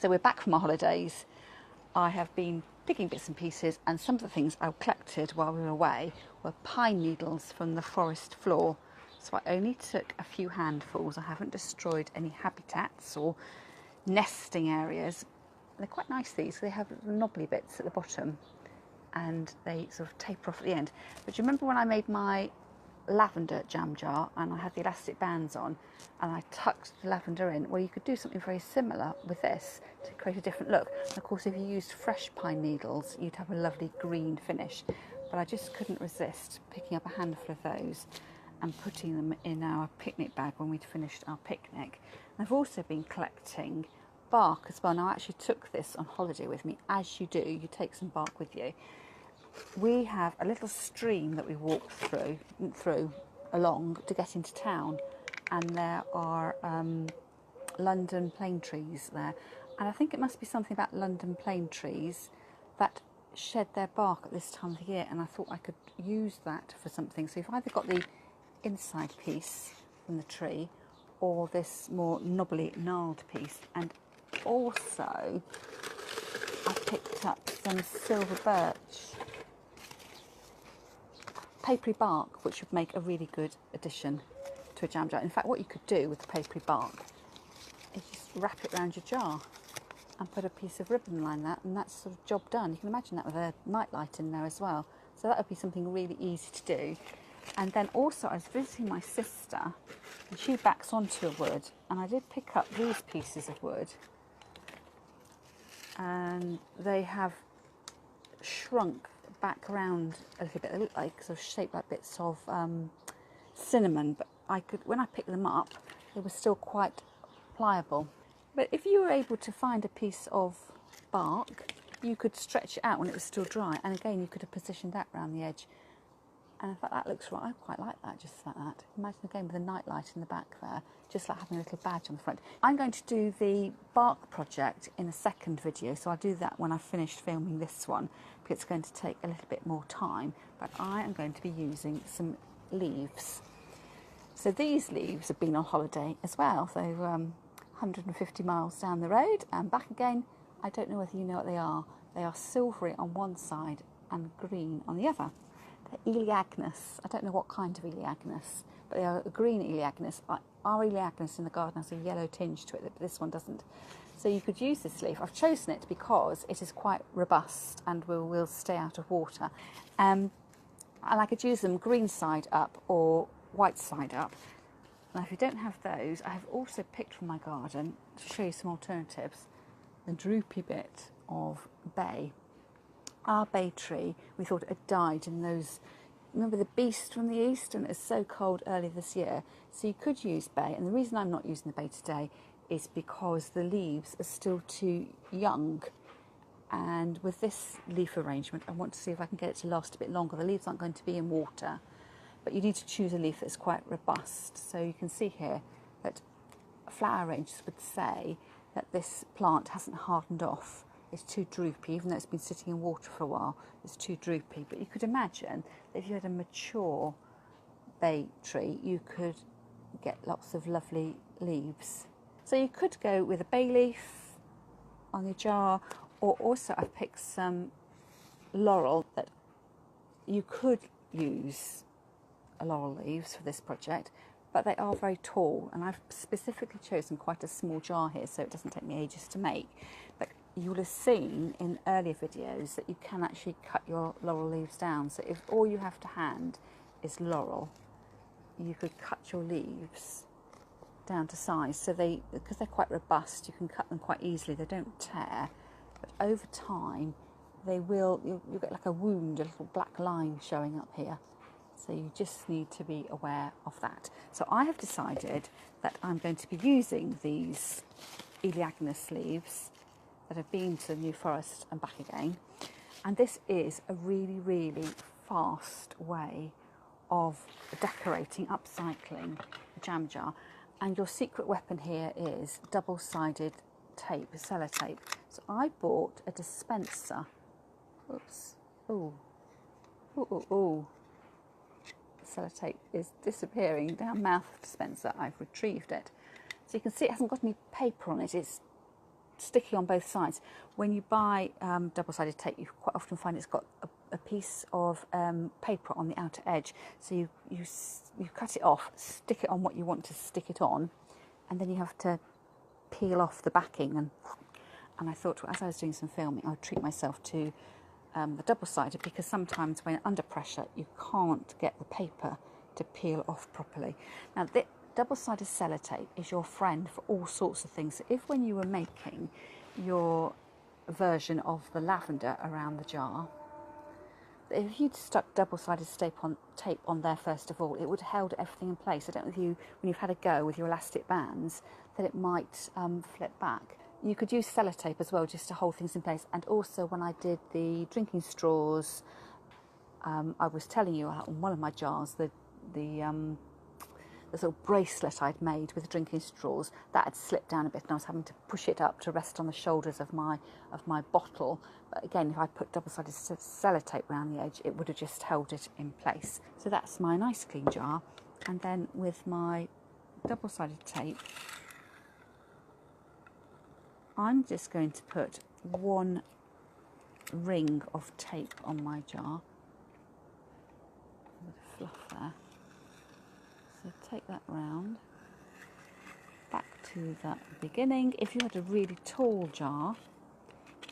So we're back from our holidays. I have been picking bits and pieces, and some of the things I collected while we were away were pine needles from the forest floor. So I only took a few handfuls. I haven't destroyed any habitats or nesting areas. They're quite nice, these. They have knobbly bits at the bottom and they sort of taper off at the end. But do you remember when I made my lavender jam jar and I had the elastic bands on and I tucked the lavender in? Well, you could do something very similar with this to create a different look. And of course, if you used fresh pine needles, you'd have a lovely green finish. But I just couldn't resist picking up a handful of those and putting them in our picnic bag when we'd finished our picnic. And I've also been collecting bark as well. Now, I actually took this on holiday with me. As you do, you take some bark with you. We have a little stream that we walk along to get into town, and there are London plane trees there, and I think it must be something about London plane trees that shed their bark at this time of the year, and I thought I could use that for something. So you've either got the inside piece from the tree or this more knobbly gnarled piece. And also I picked up some silver birch papery bark, which would make a really good addition to a jam jar. In fact, what you could do with the papery bark is just wrap it around your jar and put a piece of ribbon around that, and that's sort of job done. You can imagine that with a nightlight in there as well. So that would be something really easy to do. And then also I was visiting my sister and she backs onto a wood, and I did pick up these pieces of wood, and they have shrunk back around a little bit. They look like sort of shaped like bits of cinnamon, but when I picked them up, they were still quite pliable. But if you were able to find a piece of bark, you could stretch it out when it was still dry, and again you could have positioned that around the edge. And in fact, that looks right. I quite like that, just like that. Imagine again with a night light in the back there, just like having a little badge on the front. I'm going to do the bark project in a second video, so I'll do that when I've finished filming this one, because it's going to take a little bit more time. But I am going to be using some leaves. So these leaves have been on holiday as well. So 150 miles down the road and back again. I don't know whether you know what they are. They are silvery on one side and green on the other. Eleagnus. I don't know what kind of eleagnus, but they are a green eleagnus. Our eleagnus in the garden has a yellow tinge to it, but this one doesn't. So you could use this leaf. I've chosen it because it is quite robust and will stay out of water. And I could use them green side up or white side up. Now, if you don't have those, I have also picked from my garden, to show you some alternatives, the droopy bit of bay. Our bay tree, we thought it had died in those, remember the beast from the east, and it was so cold earlier this year. So you could use bay, and the reason I'm not using the bay today is because the leaves are still too young. And with this leaf arrangement, I want to see if I can get it to last a bit longer. The leaves aren't going to be in water, but you need to choose a leaf that's quite robust. So you can see here that flower arrangers would say that this plant hasn't hardened off. It's too droopy, even though it's been sitting in water for a while, it's too droopy. But you could imagine that if you had a mature bay tree, you could get lots of lovely leaves. So you could go with a bay leaf on your jar, or also I've picked some laurel that you could use laurel leaves for this project, but they are very tall, and I've specifically chosen quite a small jar here so it doesn't take me ages to make. But you will have seen in earlier videos that you can actually cut your laurel leaves down. So if all you have to hand is laurel, you could cut your leaves down to size. So because they're quite robust, you can cut them quite easily. They don't tear, but over time you'll get like a wound, a little black line showing up here. So you just need to be aware of that. So I have decided that I'm going to be using these eleagnus leaves that have been to the New Forest and back again. And this is a really, really fast way of decorating, upcycling a jam jar. And your secret weapon here is double-sided tape, sellotape. So I bought a dispenser. Oops. Ooh. Ooh, ooh, ooh. Sellotape is disappearing down mouth dispenser. I've retrieved it. So you can see it hasn't got any paper on it. It's sticky on both sides. When you buy double-sided tape, you quite often find it's got a piece of paper on the outer edge. So you cut it off, stick it on what you want to stick it on, and then you have to peel off the backing. And I thought, as I was doing some filming, I would treat myself to the double-sided, because sometimes when under pressure you can't get the paper to peel off properly. Now, the double-sided sellotape is your friend for all sorts of things. So if when you were making your version of the lavender around the jar, if you'd stuck double-sided tape on there first of all, it would have held everything in place. I don't know if when you've had a go with your elastic bands, that it might flip back. You could use sellotape as well, just to hold things in place. And also when I did the drinking straws, I was telling you on one of my jars, the sort of bracelet I'd made with drinking straws, that had slipped down a bit, and I was having to push it up to rest on the shoulders of my bottle. But again, if I put double-sided sellotape around the edge, it would have just held it in place. So that's my nice clean jar. And then with my double-sided tape, I'm just going to put one ring of tape on my jar. A bit of fluff there. So take that round, back to the beginning. If you had a really tall jar,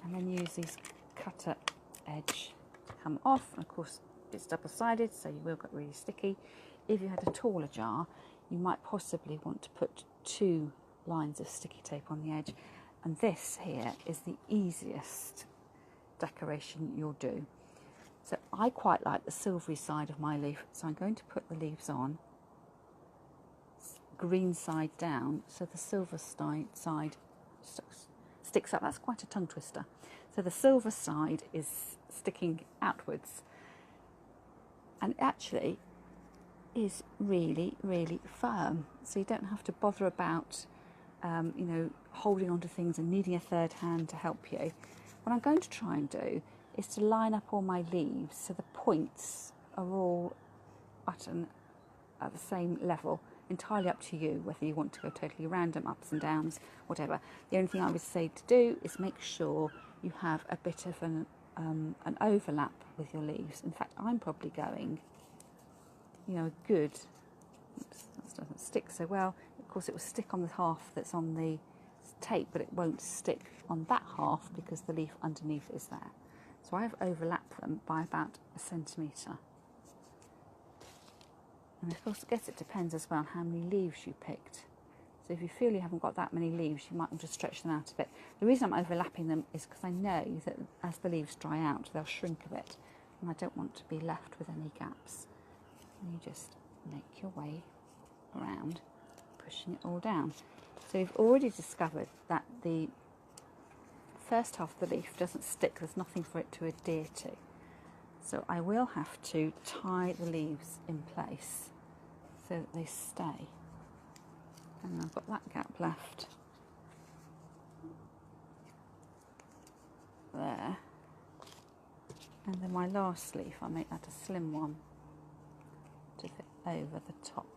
and then use this cutter edge to come off, and of course it's double-sided, so you will get really sticky. If you had a taller jar, you might possibly want to put 2 lines of sticky tape on the edge. And this here is the easiest decoration you'll do. So I quite like the silvery side of my leaf, so I'm going to put the leaves on green side down, so the silver side sticks up. That's quite a tongue twister. So the silver side is sticking outwards, and actually is really, really firm. So you don't have to bother about holding onto things and needing a third hand to help you. What I'm going to try and do is to line up all my leaves so the points are all at the same level. Entirely up to you whether you want to go totally random, ups and downs, whatever. The only thing I would say to do is make sure you have a bit of an overlap with your leaves. In fact, I'm probably going, a good, oops, that doesn't stick so well. Of course, it will stick on the half that's on the tape, but it won't stick on that half because the leaf underneath is there. So I've overlapped them by about 1 centimetre. And of course, I guess it depends as well on how many leaves you picked. So if you feel you haven't got that many leaves, you might want to stretch them out a bit. The reason I'm overlapping them is because I know that as the leaves dry out, they'll shrink a bit, and I don't want to be left with any gaps. And you just make your way around, pushing it all down. So you've already discovered that the first half of the leaf doesn't stick. There's nothing for it to adhere to. So I will have to tie the leaves in place so that they stay. And I've got that gap left there. And then my last leaf, I'll make that a slim one to fit over the top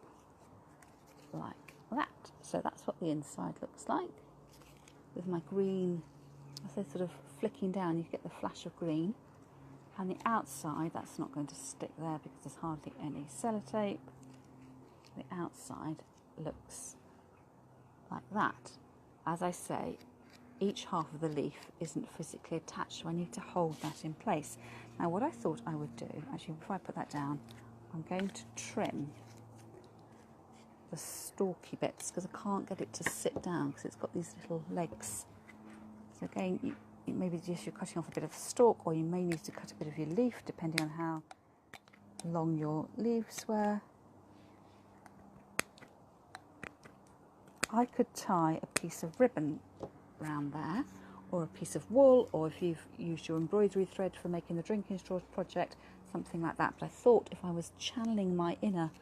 like that. So that's what the inside looks like with my green, as they're sort of flicking down, you get the flash of green. And the outside, that's not going to stick there because there's hardly any sellotape. The outside looks like that. As I say, each half of the leaf isn't physically attached, so I need to hold that in place. Now what I thought I would do, actually before I put that down, I'm going to trim the stalky bits because I can't get it to sit down because it's got these little legs. So again, maybe just you're cutting off a bit of the stalk, or you may need to cut a bit of your leaf depending on how long your leaves were. I could tie a piece of ribbon around there, or a piece of wool, or if you've used your embroidery thread for making the drinking straws project, something like that. But I thought if I was channeling my inner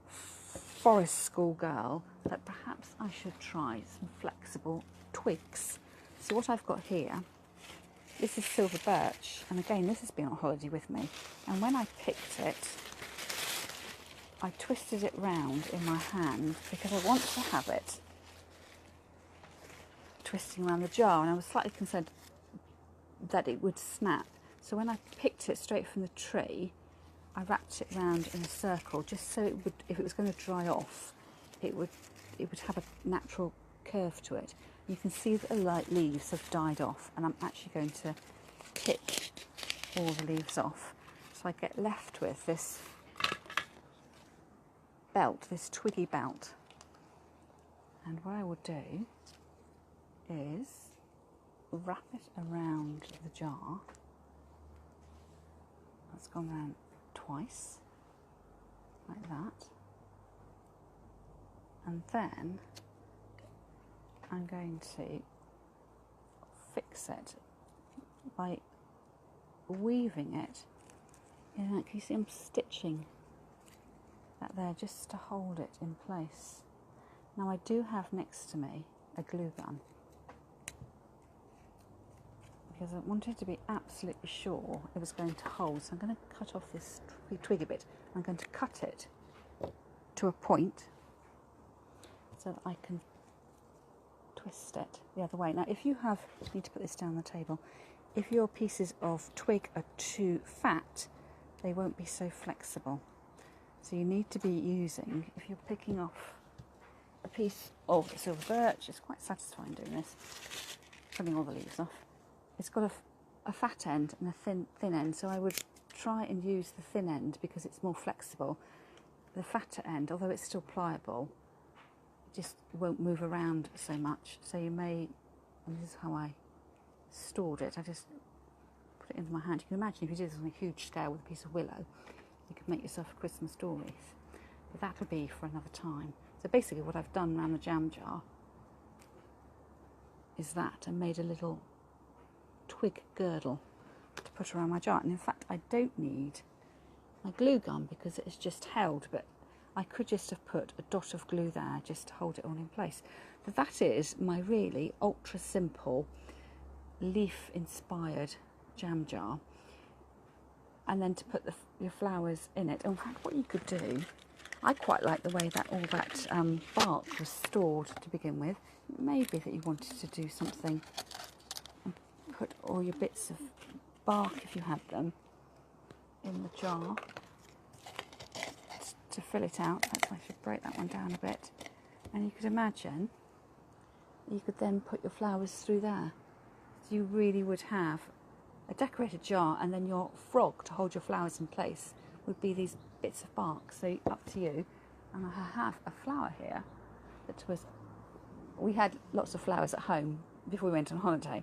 forest school girl, that perhaps I should try some flexible twigs. So what I've got here, this is silver birch, and again this has been on holiday with me, and when I picked it, I twisted it round in my hand because I want to have it twisting around the jar, and I was slightly concerned that it would snap. So when I picked it straight from the tree, I wrapped it round in a circle just so it would, if it was going to dry off, it would have a natural curve to it. You can see that the light leaves have died off, and I'm actually going to pick all the leaves off. So I get left with this belt, this twiggy belt. And what I would do is wrap it around the jar. That's gone around twice, like that. And then I'm going to fix it by weaving it. Can you see I'm stitching that there just to hold it in place. Now I do have next to me a glue gun, because I wanted to be absolutely sure it was going to hold. So I'm going to cut off this twig a bit. I'm going to cut it to a point so that I can twist it the other way. Now if you need to put this down on the table, if your pieces of twig are too fat, they won't be so flexible. So you need to be using, if you're picking off a piece of silver birch, it's quite satisfying doing this, pulling all the leaves off. It's got a fat end and a thin end, so I would try and use the thin end because it's more flexible. The fatter end, although it's still pliable, just won't move around so much. So you may, and this is how I stored it, I just put it into my hand. You can imagine if you did this on a huge scale with a piece of willow, you could make yourself a Christmas door wreath. But that'll be for another time. So basically what I've done around the jam jar is that I made a little twig girdle to put around my jar. And in fact I don't need my glue gun because it's just held, but I could just have put a dot of glue there just to hold it all in place. But that is my really ultra simple leaf inspired jam jar. And then to put your flowers in it. In fact, what you could do, I quite like the way that all that bark was stored to begin with. Maybe that you wanted to do something and put all your bits of bark, if you had them, in the jar to fill it out. I should break that one down a bit. And you could imagine you could then put your flowers through there. So you really would have a decorated jar, and then your frog to hold your flowers in place would be these bits of bark. So up to you. And I have a flower here that was, we had lots of flowers at home before we went on holiday,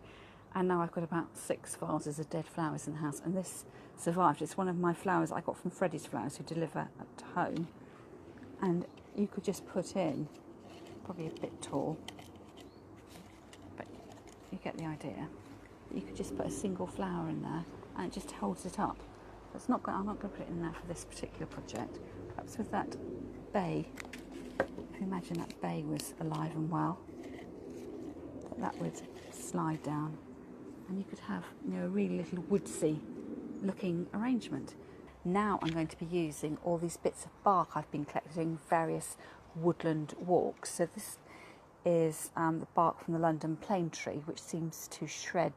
and now I've got about 6 vases of dead flowers in the house, and this survived. It's one of my flowers I got from Freddie's Flowers, who deliver at home, and you could just put in, probably a bit tall, but you get the idea. You could just put a single flower in there and it just holds it up. It's not I'm not going to put it in there for this particular project. Perhaps with that bay, if you imagine that bay was alive and well, that would slide down and you could have, a really little woodsy looking arrangement. Now I'm going to be using all these bits of bark I've been collecting various woodland walks. So this is the bark from the London plane tree, which seems to shed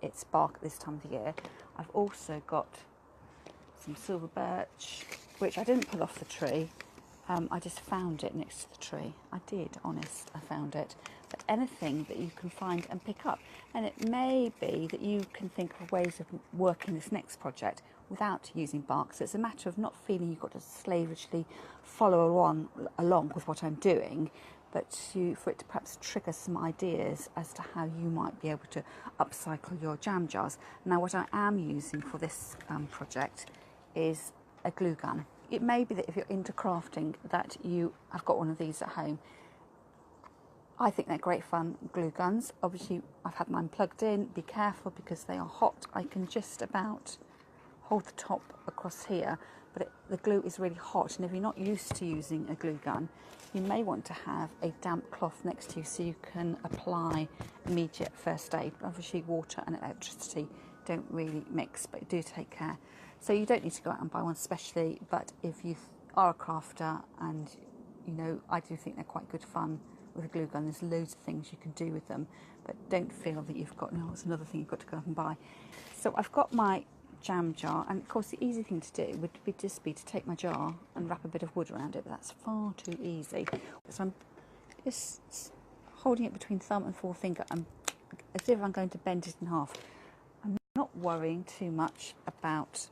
its bark at this time of the year. I've also got some silver birch, which I didn't pull off the tree. I just found it next to the tree. I found it. But anything that you can find and pick up. And it may be that you can think of ways of working this next project without using bark. So it's a matter of not feeling you've got to slavishly follow along with what I'm doing, but for it to perhaps trigger some ideas as to how you might be able to upcycle your jam jars. Now what I am using for this project is a glue gun. It may be that if you're into crafting that you have got one of these at home. I think they're great fun, glue guns. Obviously I've had mine plugged in. Be careful because they are hot. I can just about hold the top across here, but the glue is really hot, and if you're not used to using a glue gun, you may want to have a damp cloth next to you so you can apply immediate first aid. Obviously water and electricity don't really mix, but do take care. So you don't need to go out and buy one specially, but if you are a crafter, and I do think they're quite good fun with a glue gun. There's loads of things you can do with them, but don't feel that you've got, no, it's another thing you've got to go out and buy. So I've got my jam jar, and of course the easy thing to do would be just to take my jar and wrap a bit of wood around it, but that's far too easy. So I'm just holding it between thumb and forefinger, and as if I'm going to bend it in half. I'm not worrying too much about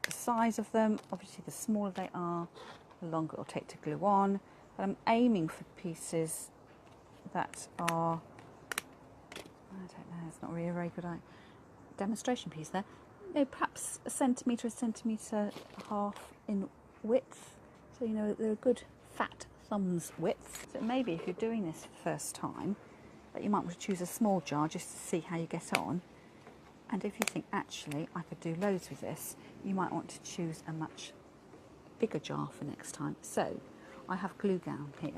the size of them. Obviously the smaller they are, the longer it'll take to glue on, but I'm aiming for pieces that are, I don't know, it's not really a very good demonstration piece there. You know, perhaps a centimetre and a half in width, so you know they're a good fat thumb's width. So maybe if you're doing this for the first time, that you might want to choose a small jar just to see how you get on. And if you think, actually, I could do loads with this, you might want to choose a much bigger jar for next time. So I have glue gun here.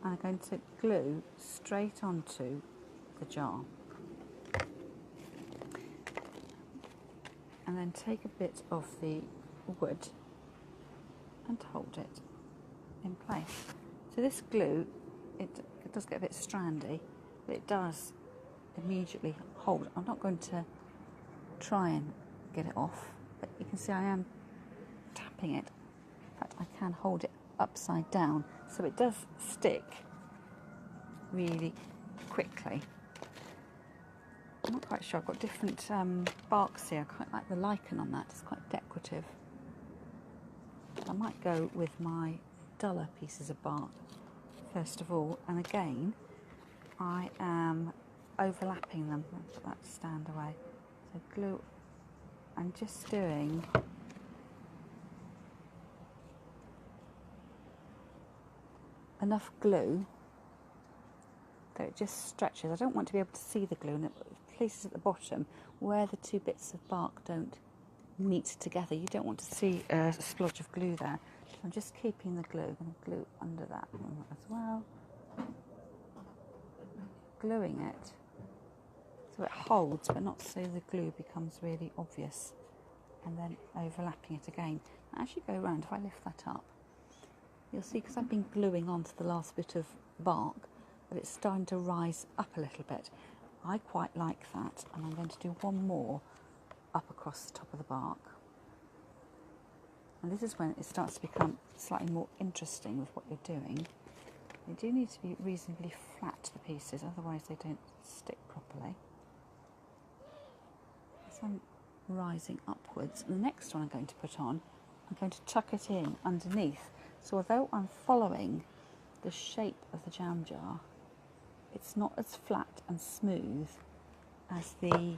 I'm going to glue straight onto the jar. And then take a bit of the wood and hold it in place. So this glue, it does get a bit strandy, but it does immediately hold. I'm not going to try and get it off, but you can see I am tapping it. In fact, I can hold it upside down, so it does stick really quickly. I'm not quite sure. I've got different barks here. I quite like the lichen on that. It's quite decorative. I might go with my duller pieces of bark first of all, and again I am overlapping them. I'll put that stand away. So glue, I'm just doing enough glue that it just stretches. I don't want to be able to see the glue, and it places at the bottom where the two bits of bark don't meet together. You don't want to see a splodge of glue there. So I'm just keeping the glue. I'm going to glue under that one as well. Gluing it so it holds, but not so the glue becomes really obvious. And then overlapping it again. As you go around, if I lift that up, you'll see, because I've been gluing onto the last bit of bark, that it's starting to rise up a little bit. I quite like that, and I'm going to do one more up across the top of the bark. And this is when it starts to become slightly more interesting with what you're doing. They do need to be reasonably flat, the pieces, otherwise they don't stick properly. So I'm rising upwards. And the next one I'm going to put on, I'm going to tuck it in underneath. So although I'm following the shape of the jam jar, it's not as flat and smooth as the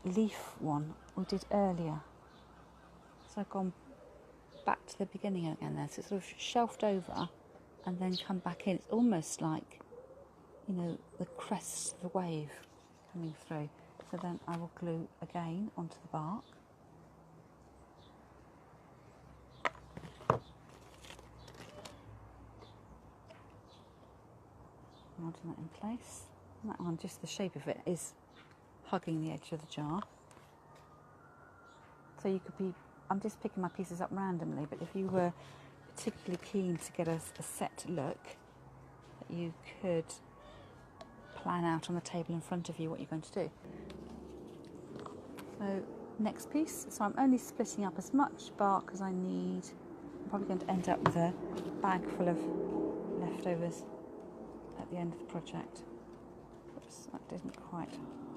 leaf one we did earlier. So I've gone back to the beginning again there. So it's sort of shelved over and then come back in. It's almost like, you know, the crest of the wave coming through. So then I will glue again onto the bark. Holding that in place. And that one, just the shape of it is hugging the edge of the jar. So you could be, I'm just picking my pieces up randomly, but if you were particularly keen to get a set look, that you could plan out on the table in front of you what you're going to do. So next piece, so I'm only splitting up as much bark as I need. I'm probably going to end up with a bag full of leftovers at the end of the project. Oops, that didn't quite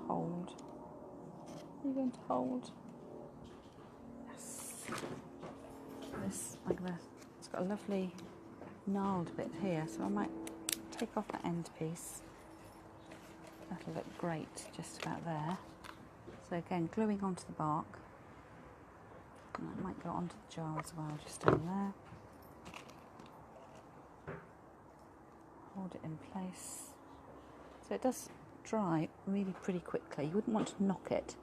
hold. Are you going to hold? Yes. This, like this, it's got a lovely gnarled bit here, so I might take off that end piece. That'll look great just about there. So again, gluing onto the bark. And that might go onto the jar as well, just down there. Hold it in place. So it does dry really pretty quickly. You wouldn't want to knock it.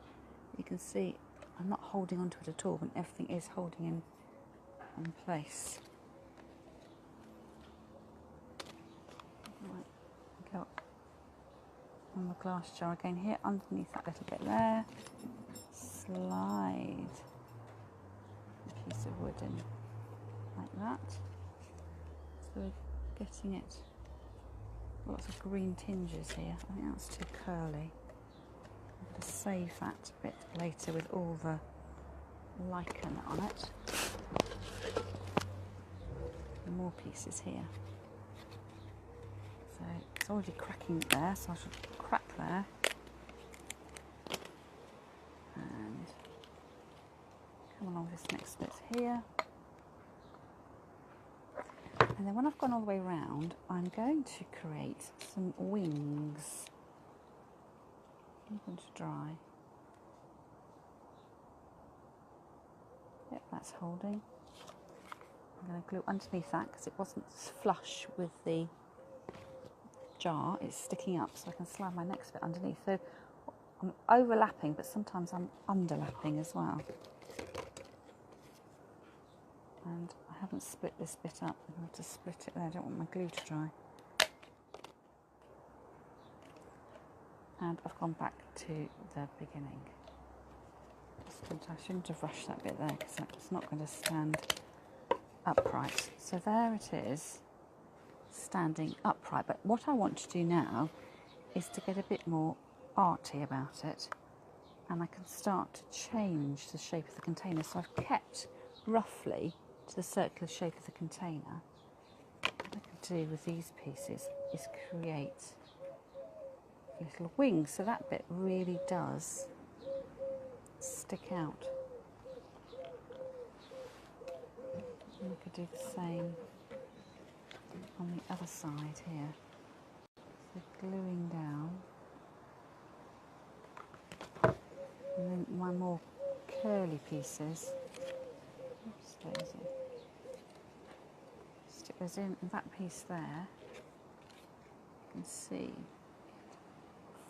You can see I'm not holding onto it at all, but everything is holding in place. Right, go on the glass jar again here, underneath that little bit there. Slide a piece of wood in like that. So we're getting it, lots of green tinges here. I think that's too curly. I'm going to save that bit later with all the lichen on it. More pieces here. So it's already cracking there, so I should crack there. And come along this next bit here. And then when I've gone all the way around, I'm going to create some wings. I'm going to dry. Yep, that's holding. I'm going to glue underneath that because it wasn't flush with the jar. It's sticking up, so I can slide my next bit underneath. So I'm overlapping, but sometimes I'm underlapping as well. And I haven't split this bit up. I'm going to have to split it there. I don't want my glue to dry. And I've gone back to the beginning. I shouldn't have rushed that bit there because it's not going to stand upright. So there it is, standing upright. But what I want to do now is to get a bit more arty about it, and I can start to change the shape of the container. So I've kept roughly to the circular shape of the container. What I can do with these pieces is create little wings, so that bit really does stick out. And we could do the same on the other side here. So gluing down. And then my more curly pieces. Oops, daisy. Stick those in, and that piece there, you can see,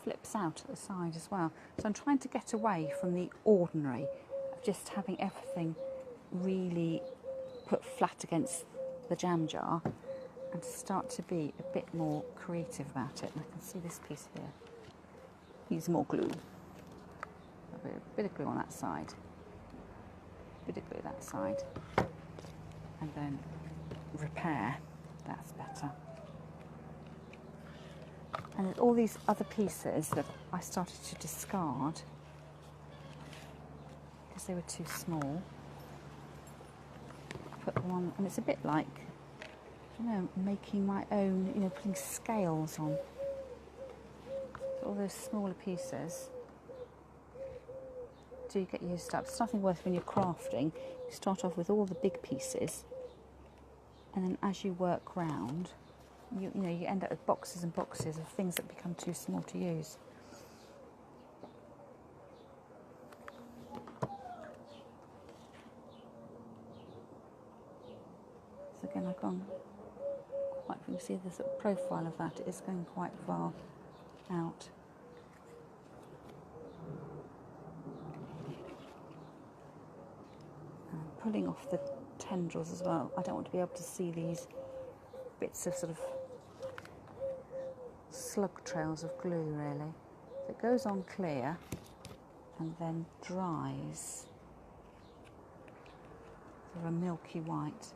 flips out at the side as well. So I'm trying to get away from the ordinary of just having everything really put flat against the jam jar, and to start to be a bit more creative about it. And I can see this piece here. Use more glue. A bit of glue on that side. A bit of glue that side. And then repair. That's better. And there's all these other pieces that I started to discard because they were too small. Put them on, and it's a bit like, you know, making my own, you know, putting scales on. So all those smaller pieces do get used up. It's nothing worse when you're crafting. You start off with all the big pieces, and then as you work round, you know, you end up with boxes and boxes of things that become too small to use. So again, I've gone quite, you can see the sort of profile of that, it is going quite far out. And pulling off the tendrils as well. I don't want to be able to see these bits of sort of slug trails of glue, really. So it goes on clear and then dries sort of a milky white.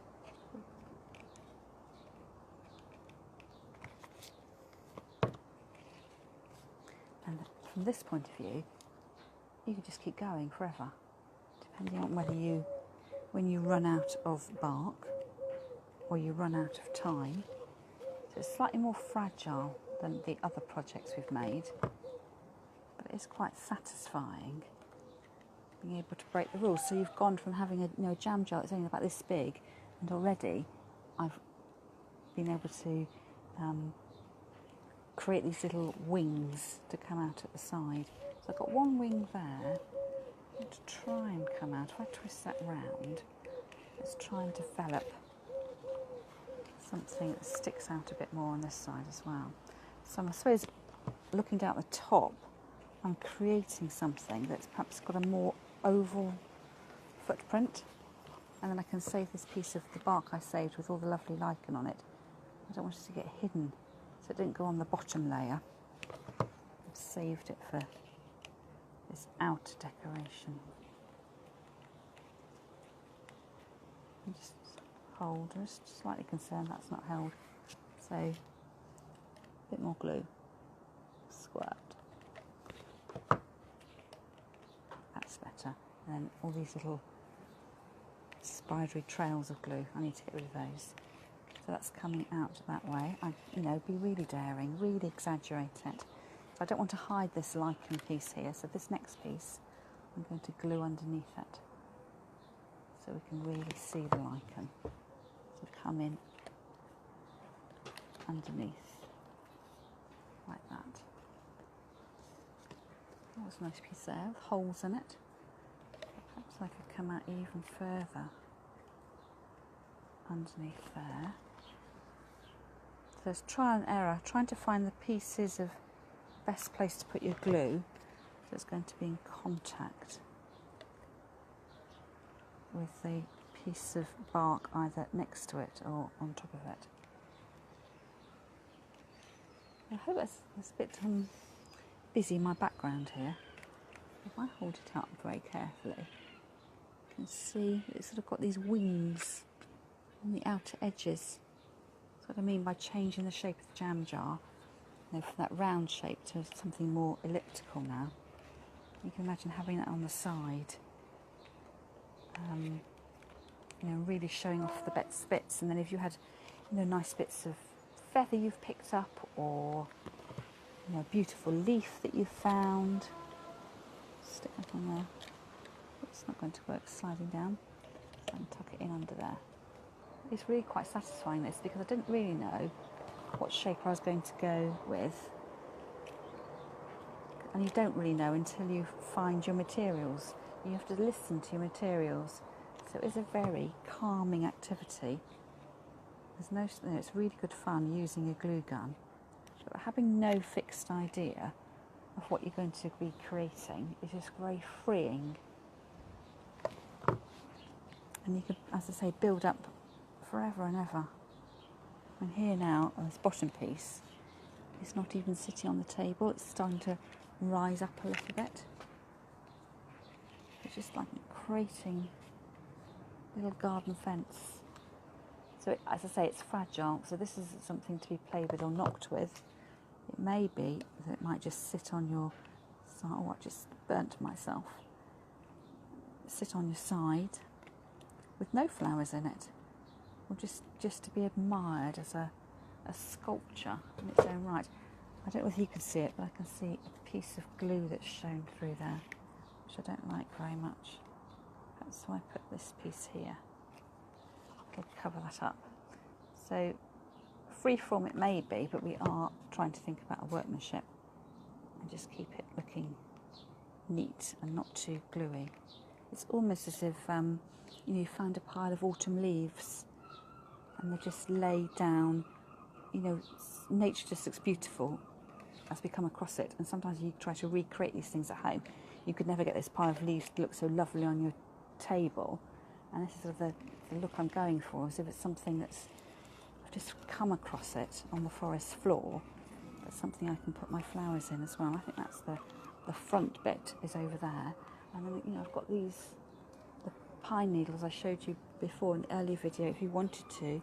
And from this point of view, you can just keep going forever, depending on whether you, when you run out of bark or you run out of time. So it's slightly more fragile than the other projects we've made, but it is quite satisfying being able to break the rules. So you've gone from having a, you know, jam jar that's only about this big, and already I've been able to create these little wings to come out at the side. So I've got one wing there. I'm going to try and come out. If I twist that round, let's try and develop something that sticks out a bit more on this side as well. So I suppose looking down at the top, I'm creating something that's perhaps got a more oval footprint, and then I can save this piece of the bark I saved with all the lovely lichen on it. I don't want it to get hidden, so it didn't go on the bottom layer. I've saved it for this outer decoration. And just hold. I'm just slightly concerned that's not held. So a bit more glue. Squirt. That's better. And then all these little spidery trails of glue. I need to get rid of those. So that's coming out that way. Be really daring, really exaggerate it. So I don't want to hide this lichen piece here. So this next piece, I'm going to glue underneath it, so we can really see the lichen. So come in underneath, like that. That was a nice piece there, with holes in it. Perhaps I could come out even further underneath there. So it's trial and error, trying to find the pieces of best place to put your glue so it's going to be in contact with the piece of bark either next to it or on top of it. I hope it's a bit busy in my background here. If I hold it up very carefully, you can see it's sort of got these wings on the outer edges. That's what I mean by changing the shape of the jam jar, from that round shape to something more elliptical now. You can imagine having that on the side, really showing off the best bits. And then if you had, nice bits of feather you've picked up, or a beautiful leaf that you've found, stick that on there. It's not going to work sliding down, so I can tuck it in under there. It's really quite satisfying, this, because I didn't really know what shape I was going to go with, and you don't really know until you find your materials. You have to listen to your materials, so it is a very calming activity. It's really good fun using a glue gun, but having no fixed idea of what you're going to be creating is just very freeing. And you could, as I say, build up forever and ever. And here now, this bottom piece is not even sitting on the table. It's starting to rise up a little bit. It's just like creating a little garden fence. So as I say, it's fragile, so this isn't something to be played with or knocked with. It may be that it might just sit on your side. Oh, I just burnt myself. Sit on your side with no flowers in it, or just to be admired as a sculpture in its own right. I don't know if you can see it, but I can see a piece of glue that's shown through there, which I don't like very much. That's why I put this piece here. I'll cover that up. So freeform it may be, but we are trying to think about a workmanship and just keep it looking neat and not too gluey. It's almost as if you found a pile of autumn leaves and they're just laid down. Nature just looks beautiful as we come across it, and sometimes you try to recreate these things at home. You could never get this pile of leaves to look so lovely on your table, and this is sort of the look I'm going for, as if it's something that's, I've just come across it on the forest floor, but something I can put my flowers in as well. I think that's the front bit is over there, and then I've got the pine needles I showed you before in the earlier video. If you wanted to,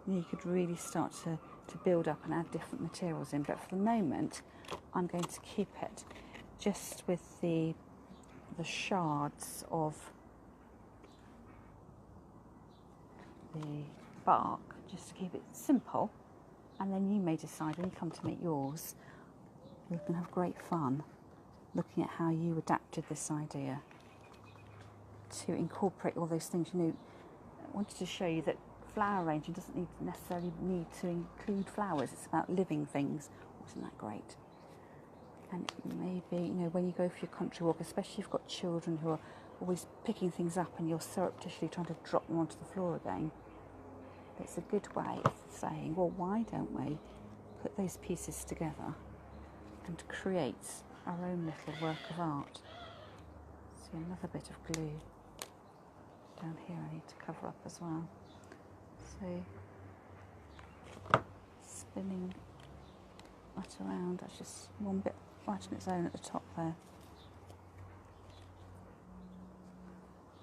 you could really start to build up and add different materials in, but for the moment I'm going to keep it just with the shards of the bark, just to keep it simple, and then you may decide when you come to make yours, you can have great fun looking at how you adapted this idea to incorporate all those things. I wanted to show you that flower arranging doesn't necessarily need to include flowers. It's about living things. Wasn't that great? And maybe, when you go for your country walk, especially if you've got children who are always picking things up and you're surreptitiously trying to drop them onto the floor again, it's a good way of saying, well, why don't we put those pieces together and create our own little work of art? See, another bit of glue down here I need to cover up as well. So spinning that around, that's just one bit right on its own at the top there.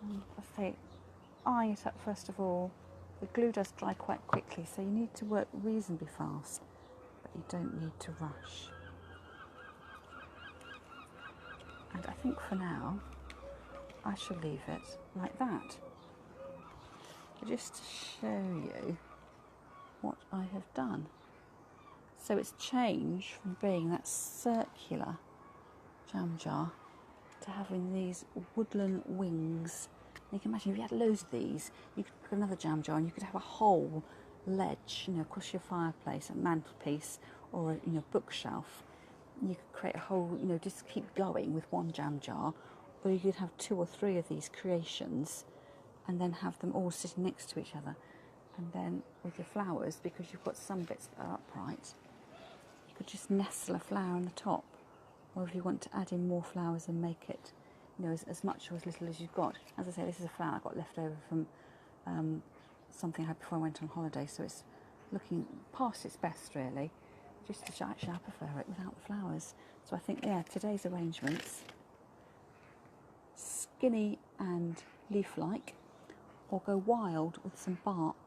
And I say, eyeing it up first of all the glue does dry quite quickly, so you need to work reasonably fast, but you don't need to rush. And I think for now, I shall leave it like that. But just to show you what I have done. So it's changed from being that circular jam jar to having these woodland wings. And you can imagine if you had loads of these, you could put another jam jar and you could have a whole ledge, across your fireplace, a mantelpiece, or a bookshelf. You could create a whole, just keep going with one jam jar, or you could have 2 or 3 of these creations and then have them all sitting next to each other. And then with your flowers, because you've got some bits that are upright, you could just nestle a flower on the top. Or if you want to add in more flowers and make it, as much or as little as you've got. As I say, this is a flower I got left over from something I had before I went on holiday, so it's looking past its best really. Just to actually, I prefer it without the flowers. So I think, today's arrangements, skinny and leaf-like, or go wild with some bark